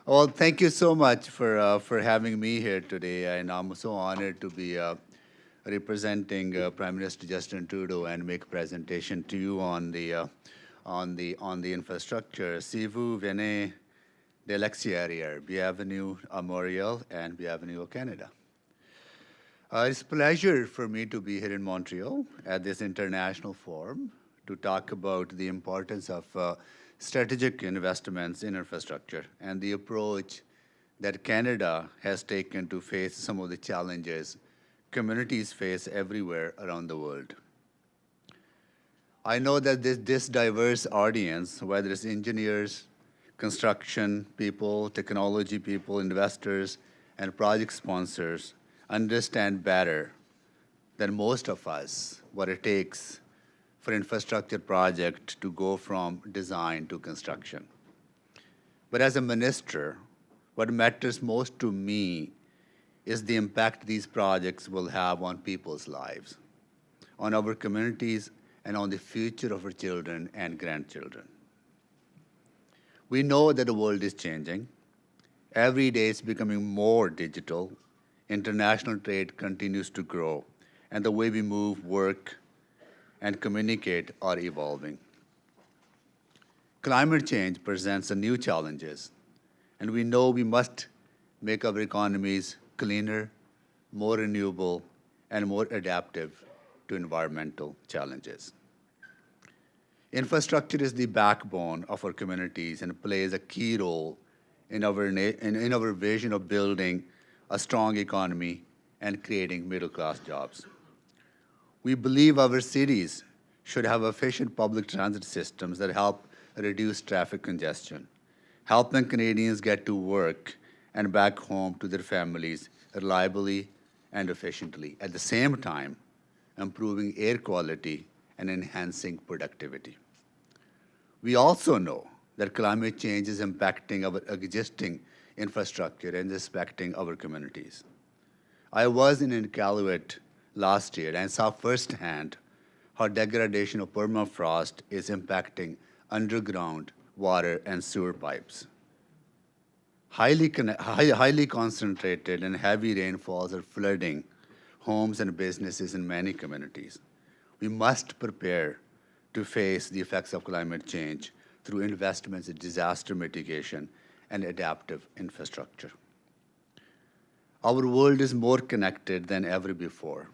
Well, thank you so much for having me here today, and I'm so honored to be representing Prime Minister Justin Trudeau and make a presentation to you on the infrastructure. Si vous venez de l'extérieur, bienvenue à Montréal and bienvenue au Canada. It's a pleasure for me to be here in Montreal at this international forum to talk about the importance of strategic investments in infrastructure and the approach that Canada has taken to face some of the challenges communities face everywhere around the world. I know that this diverse audience, whether it's engineers, construction people, technology people, investors, and project sponsors, understand better than most of us what it takes for infrastructure project to go from design to construction. But as a minister, what matters most to me is the impact these projects will have on people's lives, on our communities, and on the future of our children and grandchildren. We know that the world is changing. Every day it's becoming more digital. International trade continues to grow, and the way we move, work, and communicate are evolving. Climate change presents new challenges, and we know we must make our economies cleaner, more renewable, and more adaptive to environmental challenges. Infrastructure is the backbone of our communities and plays a key role in our vision of building a strong economy and creating middle-class jobs. We believe our cities should have efficient public transit systems that help reduce traffic congestion, helping Canadians get to work and back home to their families reliably and efficiently, at the same time improving air quality and enhancing productivity. We also know that climate change is impacting our existing infrastructure and respecting our communities. I was in Iqaluit last year and saw firsthand how degradation of permafrost is impacting underground water and sewer pipes. Highly concentrated and heavy rainfalls are flooding homes and businesses in many communities. We must prepare to face the effects of climate change through investments in disaster mitigation and adaptive infrastructure. Our world is more connected than ever before.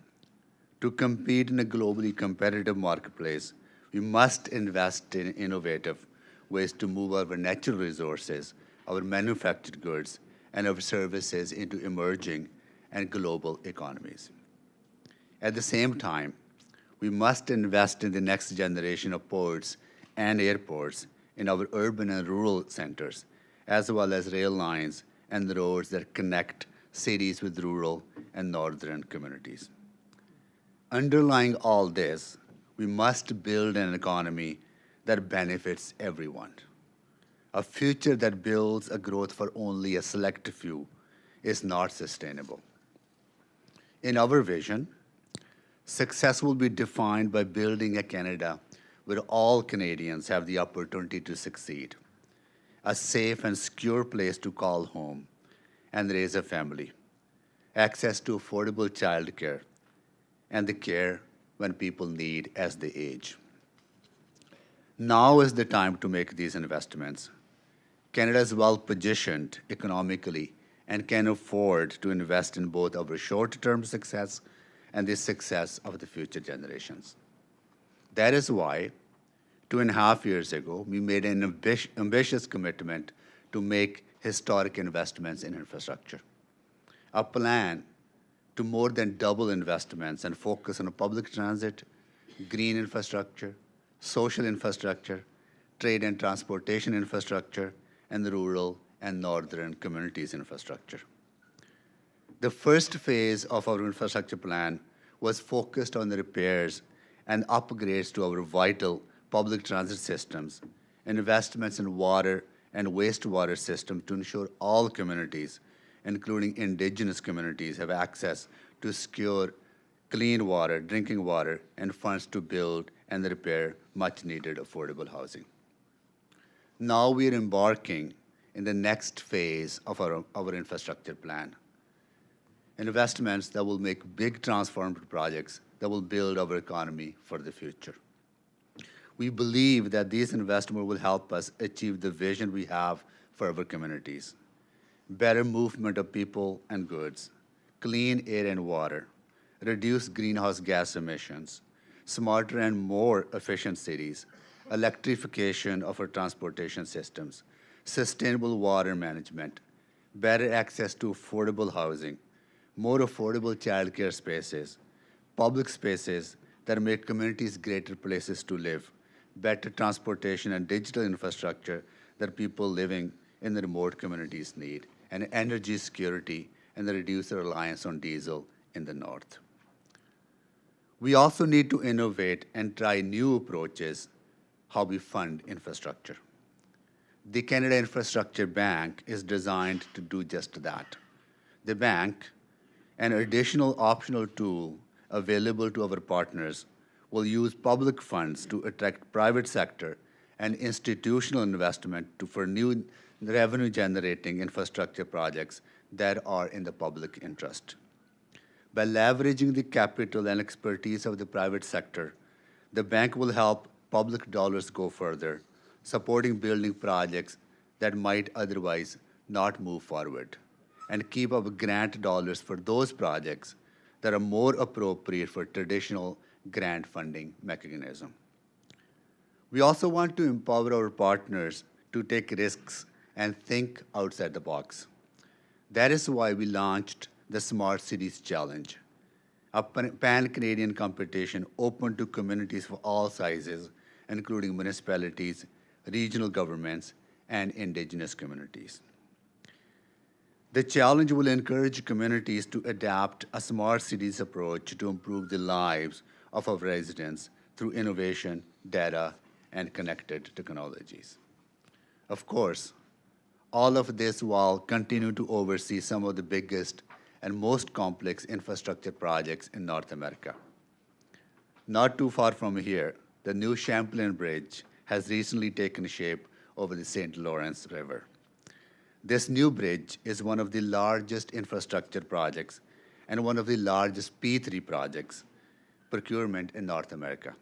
To compete in a globally competitive marketplace, we must invest in innovative ways to move our natural resources, our manufactured goods, and our services into emerging and global economies. At the same time, we must invest in the next generation of ports and airports in our urban and rural centers, as well as rail lines and the roads that connect cities with rural and northern communities. Underlying all this, we must build an economy that benefits everyone. A future that builds a growth for only a select few is not sustainable. In our vision, success will be defined by building a Canada where all Canadians have the opportunity to succeed, a safe and secure place to call home and raise a family, access to affordable childcare, and the care when people need as they age. Now is the time to make these investments. Canada is well positioned economically and can afford to invest in both our short-term success and the success of the future generations. That is why, 2.5 years ago, we made an ambitious commitment to make historic investments in infrastructure. A plan to more than double investments and focus on public transit, green infrastructure, social infrastructure, trade and transportation infrastructure, and the rural and northern communities infrastructure. The first phase of our infrastructure plan was focused on the repairs and upgrades to our vital public transit systems, investments in water and wastewater systems to ensure all communities, including indigenous communities, have access to secure, clean water, drinking water, and funds to build and repair much-needed affordable housing. Now we are embarking in the next phase of our infrastructure plan. Investments that will make big transformative projects that will build our economy for the future. We believe that these investments will help us achieve the vision we have for our communities. Better movement of people and goods, clean air and water, reduced greenhouse gas emissions, smarter and more efficient cities, electrification of our transportation systems, sustainable water management, better access to affordable housing, more affordable childcare spaces, public spaces that make communities greater places to live, better transportation and digital infrastructure that people living in the remote communities need, and energy security and the reduced reliance on diesel in the north. We also need to innovate and try new approaches how we fund infrastructure. The Canada Infrastructure Bank is designed to do just that. The bank, an additional optional tool available to our partners, will use public funds to attract private sector and institutional investment for new revenue-generating infrastructure projects that are in the public interest. By leveraging the capital and expertise of the private sector, the bank will help public dollars go further, supporting building projects that might otherwise not move forward, and keep up grant dollars for those projects that are more appropriate for traditional grant funding mechanism. We also want to empower our partners to take risks and think outside the box. That is why we launched the Smart Cities Challenge, a pan-Canadian competition open to communities of all sizes, including municipalities, regional governments, and Indigenous communities. The challenge will encourage communities to adapt a smart cities approach to improve the lives of our residents through innovation, data, and connected technologies. Of course, all of this while continue to oversee some of the biggest and most complex infrastructure projects in North America. Not too far from here, the new Champlain Bridge has recently taken shape over the St. Lawrence River. This new bridge is one of the largest infrastructure projects and one of the largest P3 projects procurement in North America.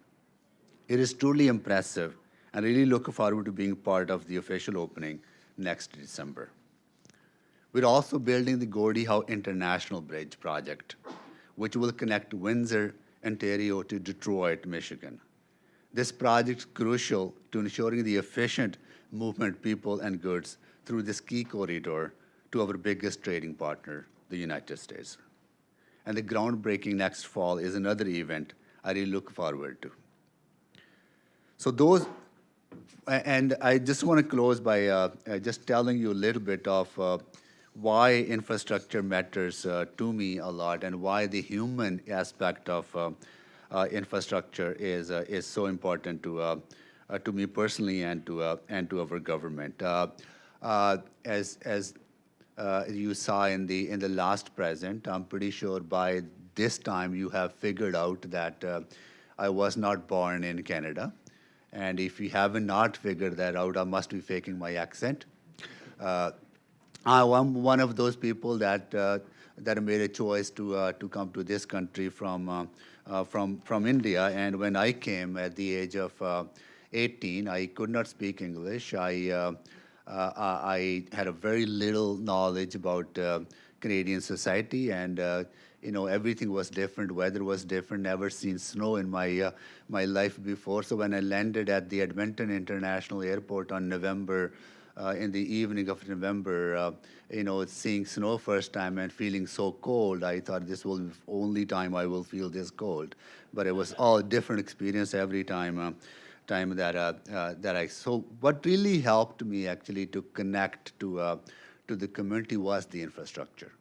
It is truly impressive and really look forward to being part of the official opening next December. We're also building the Gordie Howe International Bridge project, which will connect Windsor, Ontario to Detroit, Michigan. This project is crucial to ensuring the efficient movement of people and goods through this key corridor to our biggest trading partner, the United States. And the groundbreaking next fall is another event I really look forward to. So those, and I just want to close by just telling you a little bit of why infrastructure matters to me a lot and why the human aspect of infrastructure is so important to me personally and to our government. As you saw in the last present, I'm pretty sure by this time you have figured out that I was not born in Canada. And if you haven't not figured that out, I must be faking my accent. I'm one of those people that made a choice to come to this country from India. And when I came at the age of 18, I could not speak English. I had a very little knowledge about Canadian society, and everything was different. Weather was different. Never seen snow in my life before. So when I landed at the Edmonton International Airport on November, in the evening of November, seeing snow first time and feeling so cold, I thought this will be the only time I will feel this cold. But it was all different experience every time. That I so what really helped me actually to connect to the community was the infrastructure,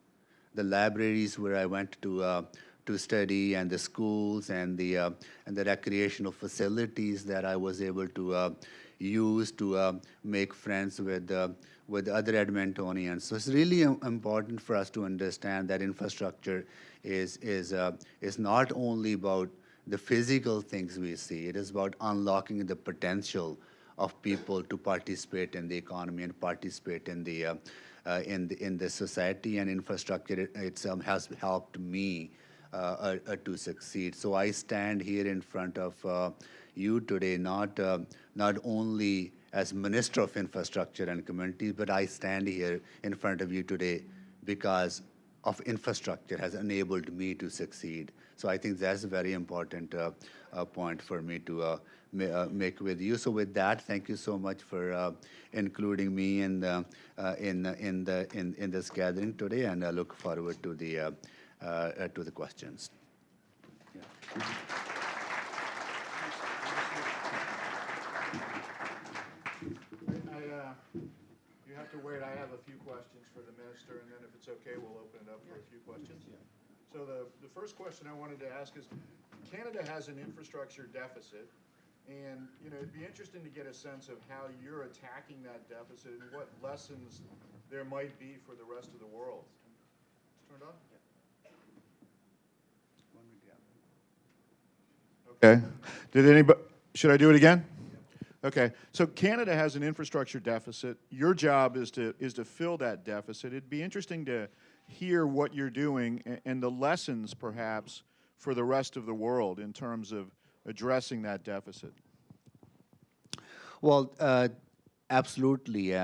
the libraries where I went to study, and the schools and the recreational facilities that I was able to use to make friends with other Edmontonians. So it's really important for us to understand that infrastructure is not only about the physical things we see. It is about unlocking the potential of people to participate in the economy and participate in the society and infrastructure. It has helped me to succeed. So I stand here in front of you today, not only as Minister of Infrastructure and Communities, but I stand here in front of you today because of infrastructure has enabled me to succeed. So I think that's a very important point for me to make with you. So with that, thank you so much for including me in this gathering today, and I look forward to the questions. Yeah. You have to wait. I have a few questions for the minister, and then if it's okay, we'll open it up for a few questions. Yeah. So the first question I wanted to ask is, Canada has an infrastructure deficit, and it'd be interesting to get a sense of how you're attacking that deficit and what lessons there might be for the rest of the world. It's turned on? Yeah. Okay. Did anybody? Should I do it again? Okay, so Canada has an infrastructure deficit. Your job is to fill that deficit. It'd be interesting to hear what you're doing and the lessons, perhaps, for the rest of the world in terms of addressing that deficit. Well, absolutely.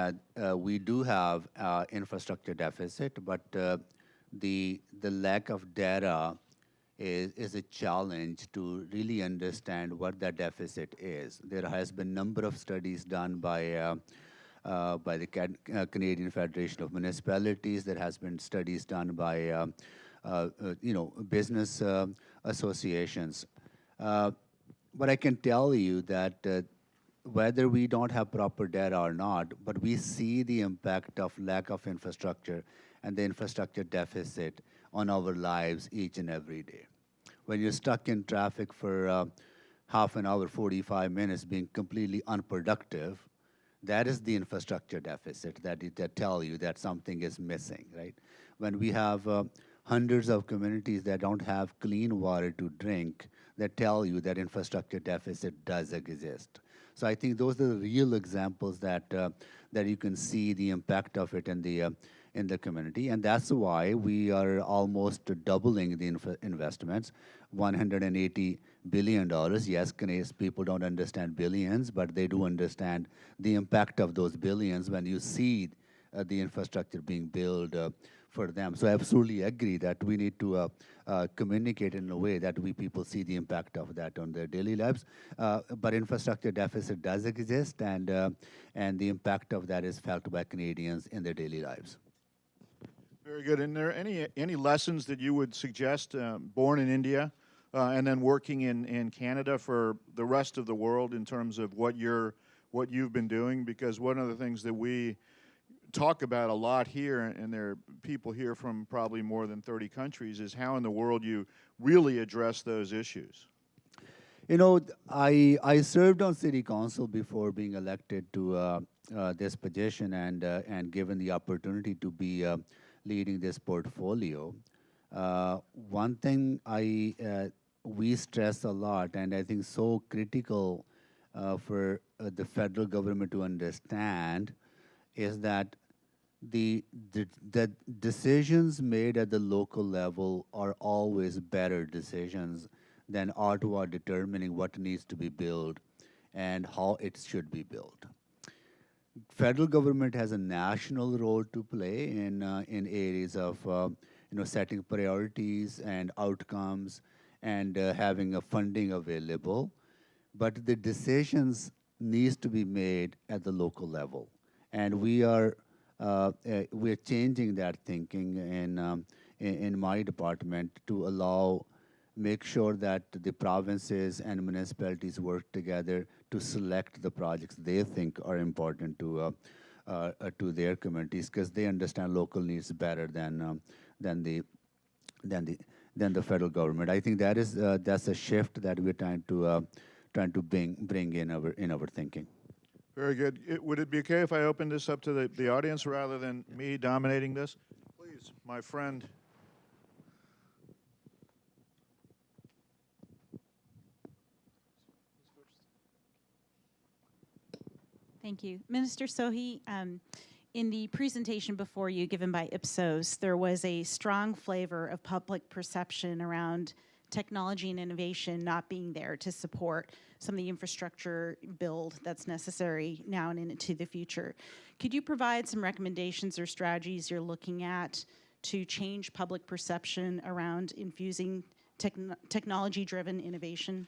We do have infrastructure deficit, but the lack of data is a challenge to really understand what that deficit is. There has been a number of studies done by the Canadian Federation of Municipalities. There has been studies done by business associations. But I can tell you that whether we don't have proper data or not, but we see the impact of lack of infrastructure and the infrastructure deficit on our lives each and every day. When you're stuck in traffic for half an hour, 45 minutes, being completely unproductive, that is the infrastructure deficit that tell you that something is missing, right? When we have hundreds of communities that don't have clean water to drink, that tell you that infrastructure deficit does exist. So I think those are the real examples that you can see the impact of it in the community, and that's why we are almost doubling the investments, $180 billion. Yes, Canadian people don't understand billions, but they do understand the impact of those billions when you see the infrastructure being built for them. So I absolutely agree that we need to communicate in a way that we people see the impact of that on their daily lives. But infrastructure deficit does exist, and the impact of that is felt by Canadians in their daily lives. Very good. And are there any lessons that you would suggest, born in India and then working in Canada, for the rest of the world in terms of what you've been doing? Because one of the things that we talk about a lot here, and there are people here from probably more than 30 countries, is how in the world you really address those issues. I served on city council before being elected to this position, and given the opportunity to be leading this portfolio. One thing we stress a lot, and I think so critical for the federal government to understand, is that the decisions made at the local level are always better decisions than Ottawa determining what needs to be built and how it should be built. Federal government has a national role to play in areas of setting priorities and outcomes and having a funding available, but the decisions needs to be made at the local level, and we're changing that thinking in my department to make sure that the provinces and municipalities work together to select the projects they think are important to their communities, because they understand local needs better than the federal government. I think that's a shift that we're trying to bring in our thinking. Very good. Would it be okay if I open this up to the audience rather than me dominating this? Please, my friend. Thank you. Minister Sohi, in the presentation before you given by Ipsos, there was a strong flavor of public perception around technology and innovation not being there to support some of the infrastructure build that's necessary now and into the future. Could you provide some recommendations or strategies you're looking at to change public perception around infusing technology-driven innovation?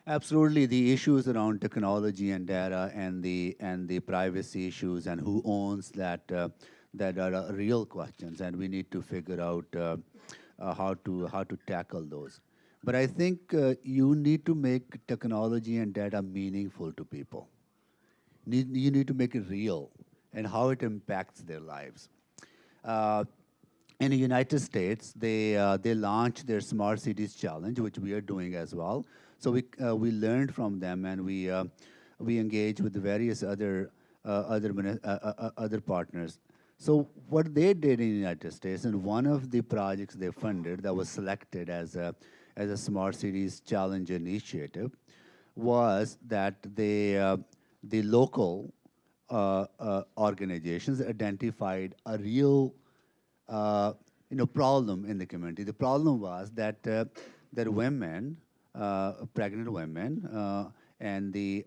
Absolutely, the issues around technology and data and the privacy issues and who owns that that are real questions, and we need to figure out how to tackle those. But I think you need to make technology and data meaningful to people. You need to make it real and how it impacts their lives. Uh, in the United States, they launched their Smart Cities Challenge, which we are doing as well. So we learned from them, and we engaged with the various other partners. So what they did in the United States, and one of the projects they funded that was selected as a Smart Cities Challenge initiative, was that the local organizations identified a real problem in the community. The problem was that women, pregnant women, and the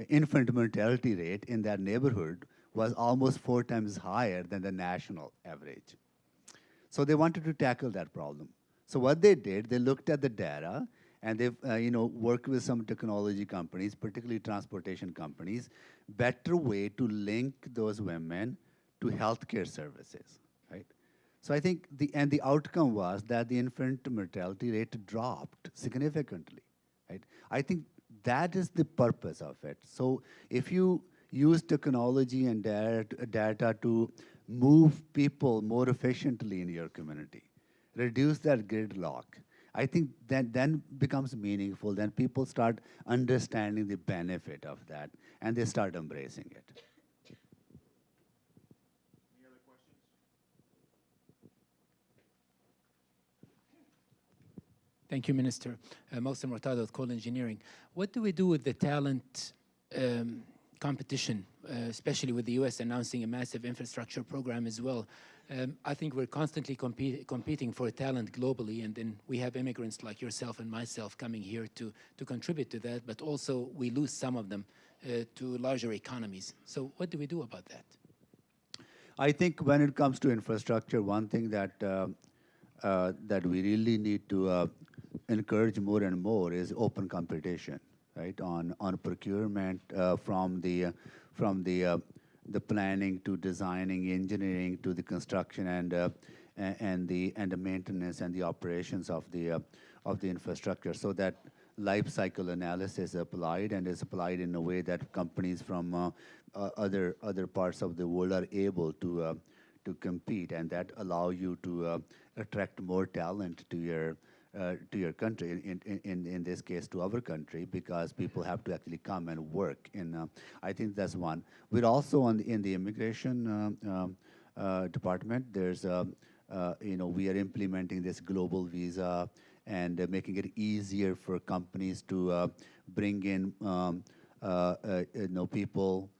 infant mortality rate in that neighborhood was almost 4 times higher than the national average. So they wanted to tackle that problem. So what they did, they looked at the data, and they've worked with some technology companies, particularly transportation companies, better way to link those women to healthcare services, right? So I think the outcome was that the infant mortality rate dropped significantly, right? I think that is the purpose of it. So if you use technology and data to move people more efficiently in your community, reduce that gridlock, I think that then becomes meaningful. Then people start understanding the benefit of that, and they start embracing it. Any other questions? Thank you, Minister. Mohsen Murtada with Coal Engineering. What do we do with the talent competition, especially with the U.S. announcing a massive infrastructure program as well? I think we're constantly competing for talent globally, and then we have immigrants like yourself and myself coming here to contribute to that, but also we lose some of them to larger economies. So what do we do about that? I think when it comes to infrastructure, one thing that that we really need to encourage more and more is open competition, right? On procurement from the planning to designing, engineering to the construction and the maintenance and the operations of the infrastructure, so that life cycle analysis is applied and is applied in a way that companies from other parts of the world are able to compete, and that allow you to attract more talent to your country, in this case to our country, because people have to actually come and work. I think that's one. We're also in the immigration department. There's we are implementing this global visa and making it easier for companies to bring in people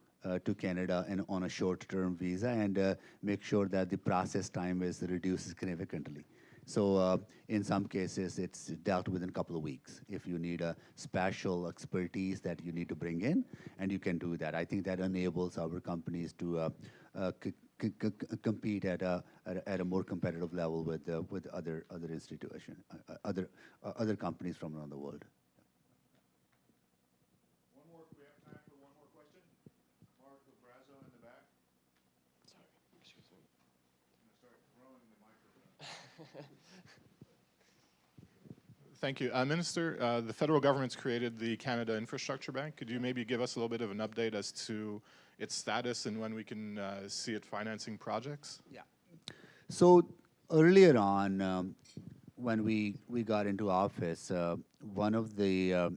to Canada and on a short-term visa, and make sure that the process time is reduced significantly. So in some cases, it's dealt with in a couple of weeks if you need a special expertise that you need to bring in, and you can do that. I think that enables our companies to compete at a more competitive level with other institutions, other companies from around the world. One more. We have time for one more question. Mark Brazo in the back. Sorry, excuse me. I'm going to start throwing the microphone. Thank you. Minister, the federal government's created the Canada Infrastructure Bank. Could you maybe give us a little bit of an update as to its status and when we can see it financing projects? Yeah. So earlier on, when we got into office, one of the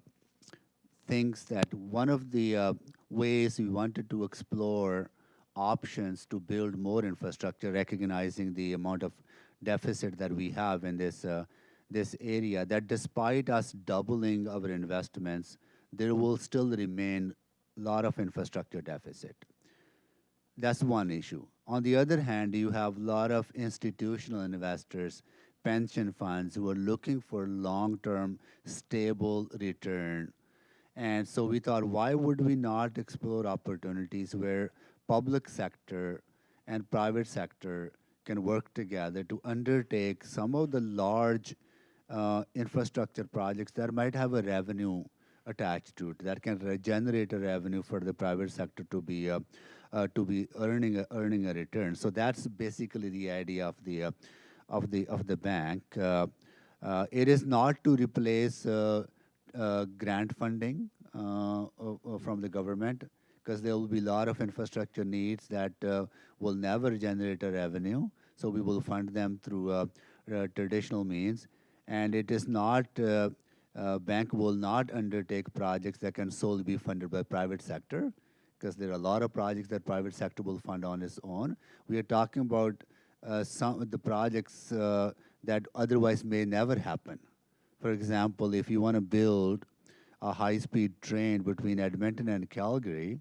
ways we wanted to explore options to build more infrastructure, recognizing the amount of deficit that we have in this area, that despite us doubling our investments, there will still remain lot of infrastructure deficit. That's one issue. On the other hand, you have a lot of institutional investors, pension funds who are looking for long-term stable return. And so we thought, why would we not explore opportunities where public sector and private sector can work together to undertake some of the large infrastructure projects that might have a revenue attached to it, that can generate a revenue for the private sector to be earning a return. So that's basically the idea of the bank. It is not to replace grant funding from the government, because there will be a lot of infrastructure needs that will never generate a revenue. So we will fund them through traditional means. And it is not, bank will not undertake projects that can solely be funded by private sector, because there are a lot of projects that private sector will fund on its own. We are talking about some of the projects that otherwise may never happen. For example, if you want to build a high-speed train between Edmonton and Calgary,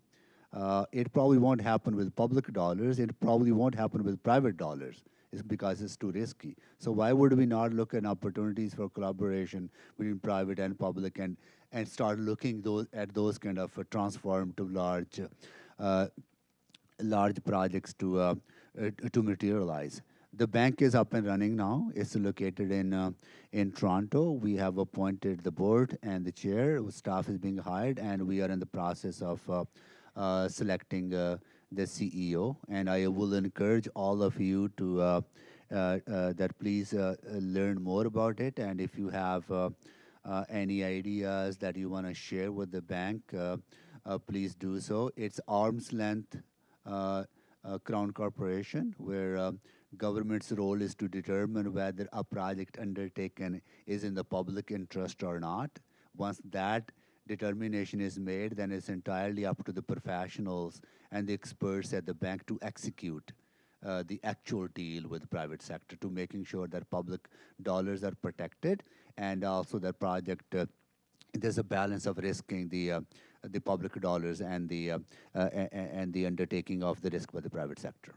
it probably won't happen with public dollars. It probably won't happen with private dollars. It's because it's too risky. So why would we not look at opportunities for collaboration between private and public, and start looking at those kind of transformative large projects to materialize. The bank is up and running now. It's located in Toronto. We have appointed the board and the chair. Staff is being hired, and we are in the process of selecting the CEO. And I will encourage all of you to that please learn more about it. And if you have any ideas that you want to share with the bank, please do so. It's arm's length Crown Corporation, where government's role is to determine whether a project undertaken is in the public interest or not. Once that determination is made, then it's entirely up to the professionals and the experts at the bank to execute the actual deal with the private sector, to making sure that public dollars are protected, and also that project there's a balance of risking the public dollars and the undertaking of the risk by the private sector.